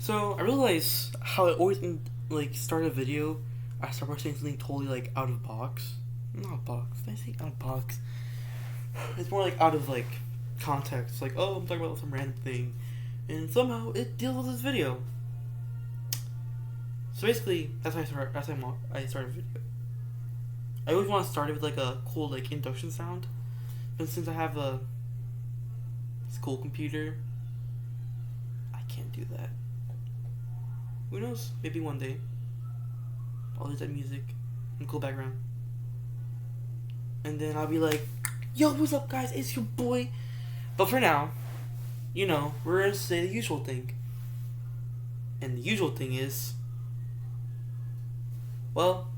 So I realize how I always start a video, I start by saying something totally out of box. Not box. Did I say out of box? It's more out of context. Oh, I'm talking about some random thing, and somehow it deals with this video. So basically, that's how I start. That's how I start a video. I always want to start it with a cool induction sound, but since I have a school computer, I can't do that. Who knows? Maybe one day I'll use that music and cool background, and then I'll be like, "Yo, what's up, guys? It's your boy." But for now, we're gonna say the usual thing, and the usual thing is, well,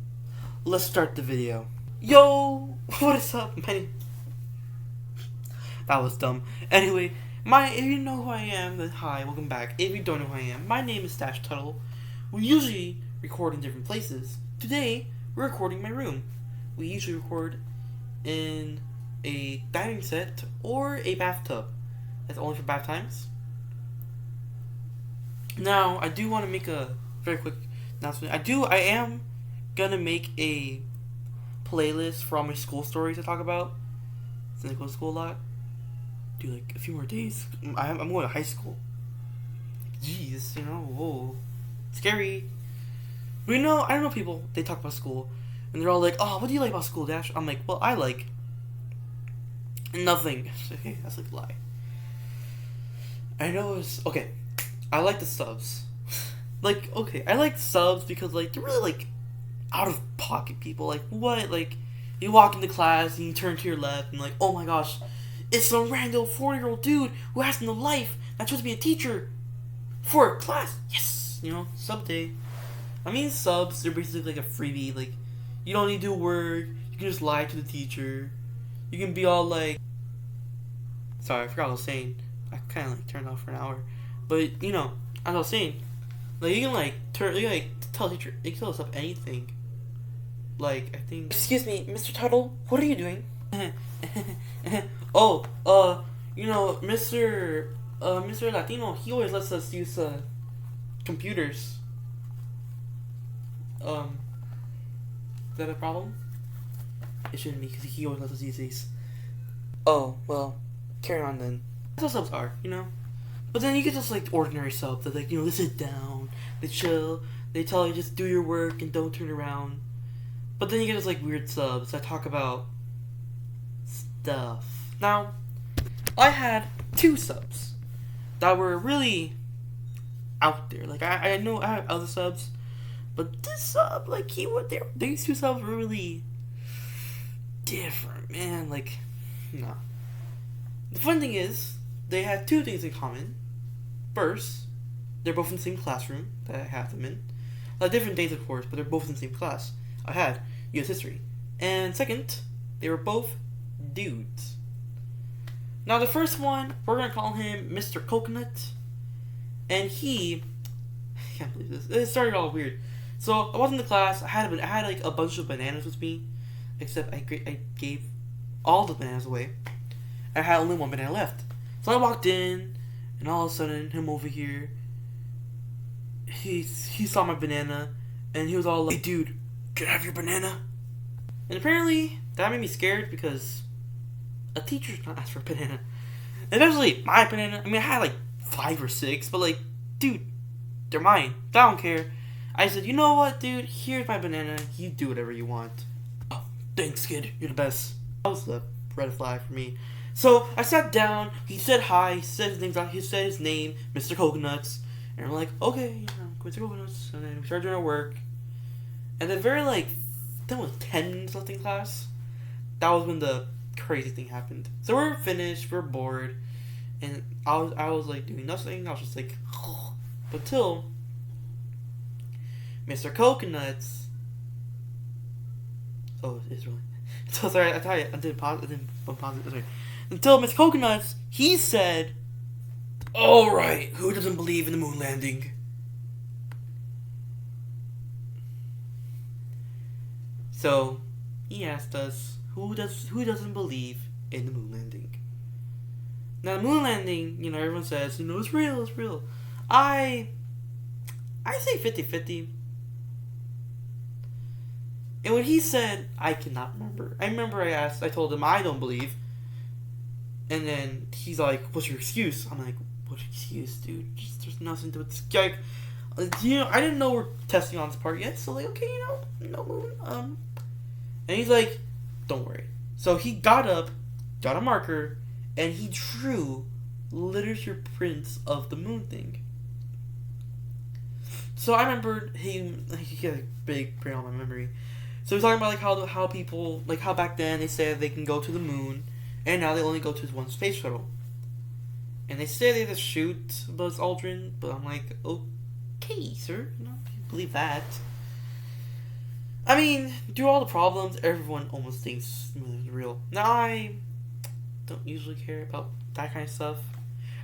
let's start the video. Yo, what is up, man? That was dumb. Anyway, if you know who I am, then hi, welcome back. If you don't know who I am, my name is Stash Tuttle. We usually record in different places. Today, we're recording in my room. We usually record in a dining set or a bathtub. That's only for bath times. Now, I do want to make a very quick announcement. I am gonna make a playlist for all my school stories I talk about, since I go to school a lot. Do a few more days. I'm going to high school. Jeez, whoa, scary. But I don't know people. They talk about school, and they're all like, "Oh, what do you like about school, Dash?" I'm like, "Well, I like nothing." Okay, that's a lie. I know it's okay. I like the subs. Okay, I like subs because they're really out of pocket people. What? You walk into class and you turn to your left and oh my gosh, it's some random 40-year-old dude who has no life that's supposed to be a teacher for a class. Yes, sub day. I mean, subs, they're basically a freebie. You don't need to do work. You can just lie to the teacher. You can be all sorry, I forgot what I was saying. I kind of turned off for an hour. But, as I was saying, you can tell the teacher, you can tell us up anything. I think. Excuse me, Mr. Tuttle, what are you doing? Oh, Mr. Latino, he always lets us use computers. Is that a problem? It shouldn't be, because he always lets us use these. Oh, well, carry on then. That's what subs are, But then you get just ordinary subs that they sit down, they chill, they tell you just do your work and don't turn around. But then you get just weird subs that talk about stuff. Now, I had two subs that were really out there. I know I have other subs, but this sub, these two subs were really different, man. Nah. The fun thing is, they had two things in common. First, they're both in the same classroom that I have them in. Different days, of course, but they're both in the same class. I had U.S. History. And second, they were both dudes. Now, the first one, we're going to call him Mr. Coconut. And I can't believe this. It started all weird. So, I was in the class. I had a bunch of bananas with me. Except I gave all the bananas away. I had only one banana left. So I walked in, and all of a sudden, him over here, he saw my banana, and he was all like, "Hey, dude, can I have your banana?" And apparently, that made me scared because a teacher's not asked for a banana. And especially my banana. I mean, I had 5 or 6, but dude, they're mine. I don't care. I said, "You know what, dude? Here's my banana. You do whatever you want." "Oh, thanks, kid. You're the best." That was the red flag for me. So I sat down. He said hi. He said his name, Mr. Coconuts, and we're like, "Okay, Mr. Coconuts." And then we started doing our work. And then I think it was 10 minutes left in class. That was when the crazy thing happened. So we're finished. We're bored, and I was doing nothing. I was just but till Mr. Coconuts. Oh, it's really. So sorry. I tell you, I didn't pause it. Sorry. Until Mr. Coconuts, he said, "All right, who doesn't believe in the moon landing?" So he asked us, who doesn't believe in the moon landing? Now, the moon landing, everyone says, it's real, it's real. I I say 50-50. And when he said, I cannot remember. I remember I told him I don't believe. And then he's like, what's your excuse? I'm like, what excuse, dude? There's nothing to this guy. You know, I didn't know we're testing on this part yet. So like, okay, you know, no moon. And he's like, don't worry. So he got up, got a marker, and he drew literature prints of the moon thing. So I remember he had a big print on my memory. So he's talking about like how people, like how back then they said they can go to the moon, and now they only go to one space shuttle. And they say they have to shoot Buzz Aldrin, but I'm like, okay, sir, you know, you believe that. I mean, through all the problems, everyone almost thinks the moon is real. Now I don't usually care about that kind of stuff.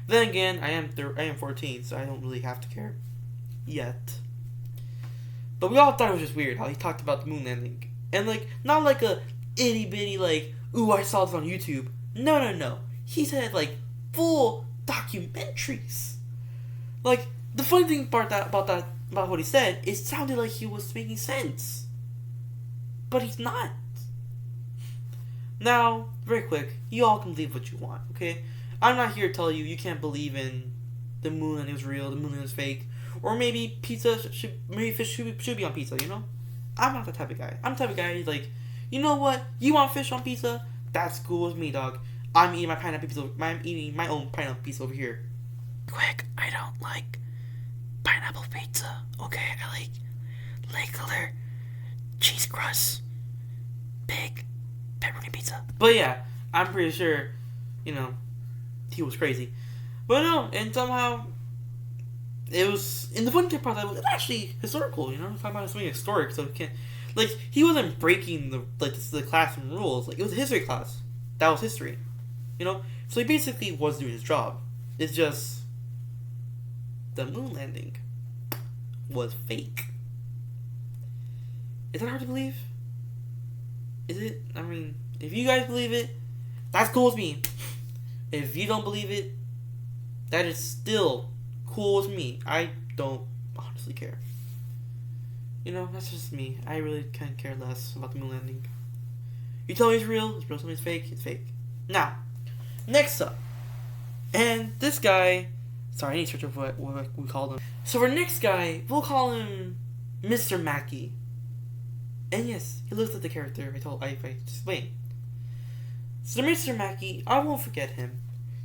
Then again, I am 14, so I don't really have to care yet. But we all thought it was just weird how he talked about the moon landing. And like, not like a itty bitty like, ooh, I saw this on YouTube. No. He said like full documentaries. Like, the funny thing about what he said, it sounded like he was making sense. But he's not. Now, very quick, you all can believe what you want, okay? I'm not here to tell you can't believe in the moon landing was real, the moon landing was fake. Or maybe fish should be on pizza, you know? I'm not that type of guy. I'm the type of guy who's like, you know what? You want fish on pizza? That's cool with me, dog. I'm eating my own pineapple pizza over here. Quick, I don't like pineapple pizza. Okay, I like regular cheese crust, big pepperoni pizza. But yeah, I'm pretty sure, you know, he was crazy. But no, and somehow it was, in the fun part that was actually historical, you know, talking about something historic, so it can't, like, he wasn't breaking the classroom rules, like, it was a history class, that was history, you know, so he basically was doing his job. It's just, the moon landing was fake. Is that hard to believe? Is it? I mean, if you guys believe it, that's cool with me. If you don't believe it, that is still cool with me. I don't honestly care. You know, that's just me. I really can't care less about the moon landing. You tell me it's real, it's real. Something's fake, it's fake. Now, next up. And this guy, sorry, I need to search up what we call him. So for next guy, we'll call him Mr. Mackey. And yes, he looks like the character I explained. So Mr. Mackey, I won't forget him.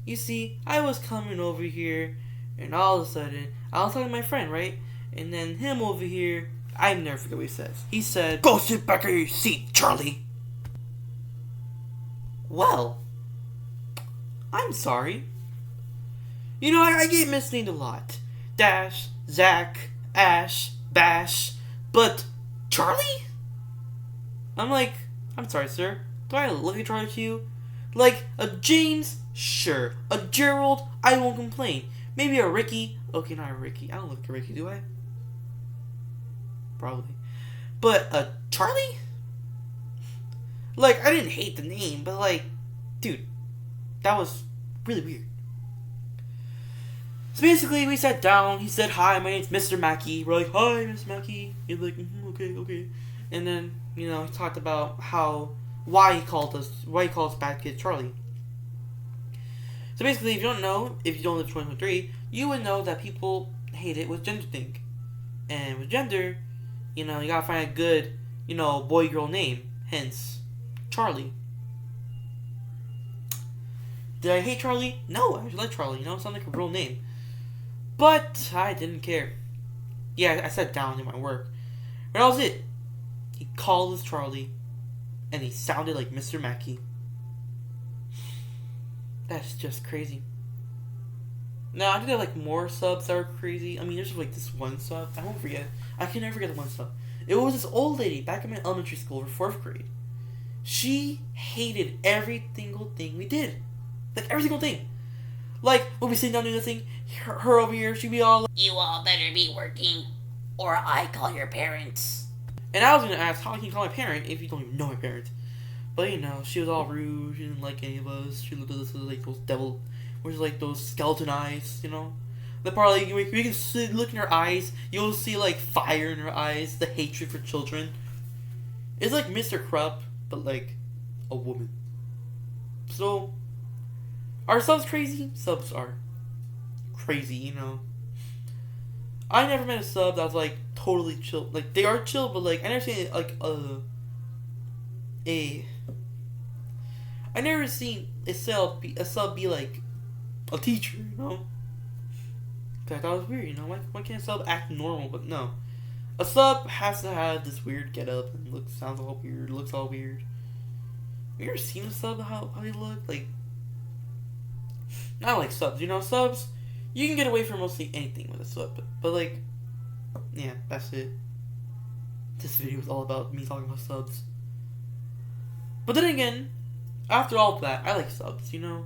You see, I was coming over here, and all of a sudden, I was talking to my friend, right? And then him over here, I never forget what he says. He said, "Go sit back in your seat, Charlie." Well, I'm sorry. You know, I get misnamed a lot. Dash, Zach, Ash, Bash, but Charlie? I'm like, I'm sorry, sir. Do I look like Charlie to you? Like, a James? Sure. A Gerald? I won't complain. Maybe a Ricky? Okay, not a Ricky. I don't look like a Ricky, do I? Probably. But a Charlie? Like, I didn't hate the name, but like, dude, that was really weird. So basically, we sat down. He said, "Hi, my name's Mr. Mackey." We're like, "Hi, Mr. Mackey." He's like, okay. And then, you know, he talked about why he called us bad kid Charlie. So basically, if you don't know, if you don't live in 2023, you would know that people hate it with gender thing. And with gender, you know, you gotta find a good, you know, boy-girl name. Hence, Charlie. Did I hate Charlie? No, I actually like Charlie. You know, it sounds like a real name. But I didn't care. Yeah, I sat down in my work. But that was it. He called us Charlie, and he sounded like Mr. Mackey. That's just crazy. Now, I think there are like more subs that are crazy. I mean, there's like this one sub. I won't forget. I can never forget the one sub. It was this old lady back in my elementary school for 4th grade. She hated every single thing we did. Like, every single thing. Like, when we sit down doing nothing, her over here, she'd be all like, "You all better be working, or I call your parents." And I was gonna ask, how can you call my parent if you don't even know my parents? But, you know, she was all rude, she didn't like any of us, she looked at us like those devil, which is like those skeleton eyes, you know? The part like you can see, look in her eyes, you'll see like fire in her eyes, the hatred for children. It's like Mr. Krupp, but like a woman. So, are subs crazy? Subs are crazy, you know. I never met a sub that was like totally chill. Like they are chill, but like I never seen like I never seen a sub be like a teacher, you know. I thought it was weird, you know. Why can't a sub act normal? But no, a sub has to have this weird get up and sounds all weird, looks all weird. Have you ever seen a sub how they look? Like, not like subs, you know. Subs, you can get away from mostly anything with a sub, but like, yeah, that's it. This video is all about me talking about subs. But then again, after all of that, I like subs, you know.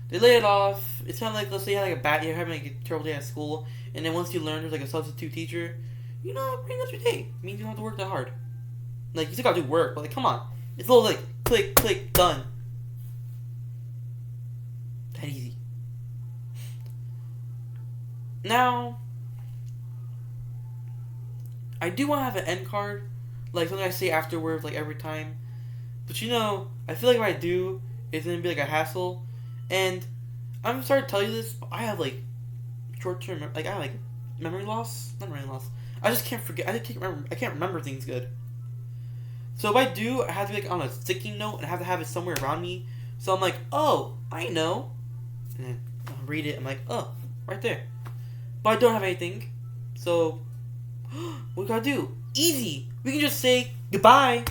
They lay it off. It's kind of like, let's say you have like you're having like a terrible day at school, and then once you learn there's like a substitute teacher, you know, it brings up your day. It means you don't have to work that hard. Like, you still gotta do work, but like, come on. It's a little like, click, click, done. That easy. Now, I do want to have an end card, like something I say afterwards, like every time. But you know, I feel like if I do, it's gonna be like a hassle. And I'm sorry to tell you this, but I have like short-term, like I have like memory loss, not memory loss. I just can't forget. I can't remember things good. So if I do, I have to be like on a sticky note and I have to have it somewhere around me. So I'm like, oh, I know, and then I'll read it. I'm like, oh, right there. But I don't have anything. So what we gotta do? Easy. We can just say goodbye.